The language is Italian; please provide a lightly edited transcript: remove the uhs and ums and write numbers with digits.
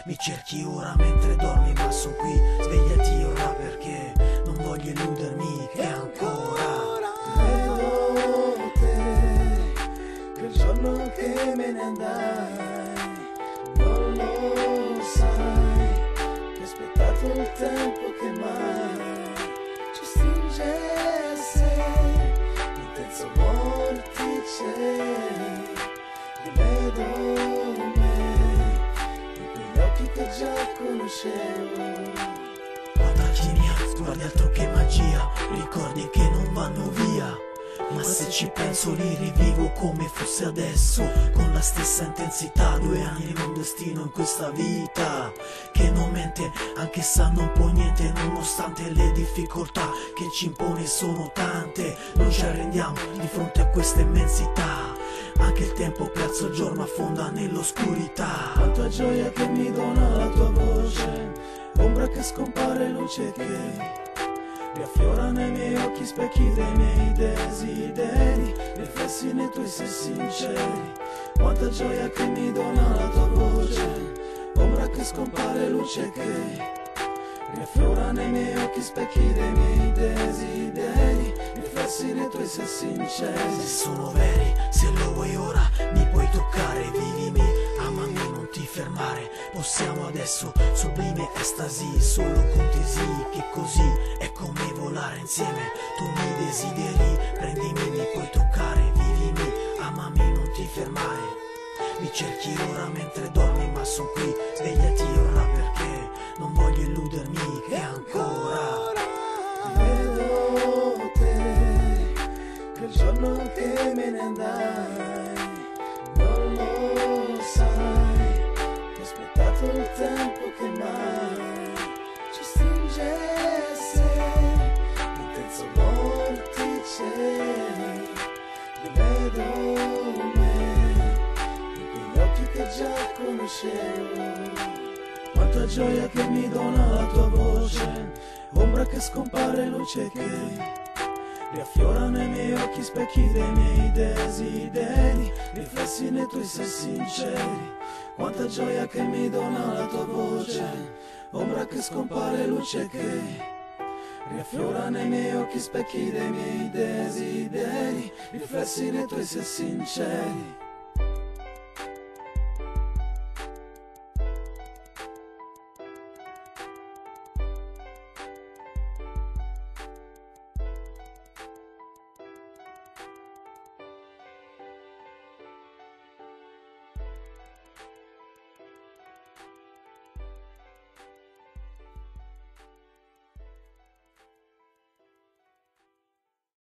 Mi cerchi ora mentre dormi, ma son qui. Svegliati ora perché non voglio illudermi che ancora vedo te, quel giorno che me ne andai. Non lo sai, che ho aspettato il tempo che mai ci stringesse intenso vortice. Rivedo me in quegli occhi che già conoscevo. guardarti mia, guardi altro che magia, ricordi che non vanno via. Ma se ci penso li rivivo come fosse adesso, con la stessa intensità. 2 anni in un destino in questa vita che non mente, anche sanno un po' niente. Nonostante le difficoltà che ci impone sono tante, non ci arrendiamo di fronte a questa immensità. Anche il tempo perso, il giorno affonda nell'oscurità. Quanta gioia che mi dona la tua voce, ombra che scompare, luce che riaffiora nei miei occhi, specchi dei miei desideri, riflessi nei tuoi se sinceri. Quanta gioia che mi dona la tua voce, ombra che scompare, luce che riaffiora nei miei occhi, specchi dei miei desideri, riflessi nei tuoi se sinceri. Se sono veri, se lo vuoi ora, mi puoi toccare, vivimi, amami, non ti fermare. Possiamo adesso, sublime estasi, solo contesi, che così è come volare insieme. Tu mi desideri, prendimi, mi puoi toccare, vivimi, amami, non ti fermare. Mi cerchi ora mentre dormi, ma son qui. Svegliati ora perché non voglio illudermi che ancora vedo te, quel giorno che me ne andai. Non lo sai, ho aspettato il tempo che mai ci stringesse intenso vortice. Rivedo me in quegli occhi che già conoscevo. Quanta gioia che mi dona la tua voce, ombra che scompare, luce che riaffiora nei miei occhi, specchi dei miei desideri, riflessi nei tuoi se sinceri. Quanta gioia che mi dona la tua voce, ombra che scompare, luce che riaffiora nei miei occhi, specchi dei miei desideri, riflessi nei tuoi se sinceri.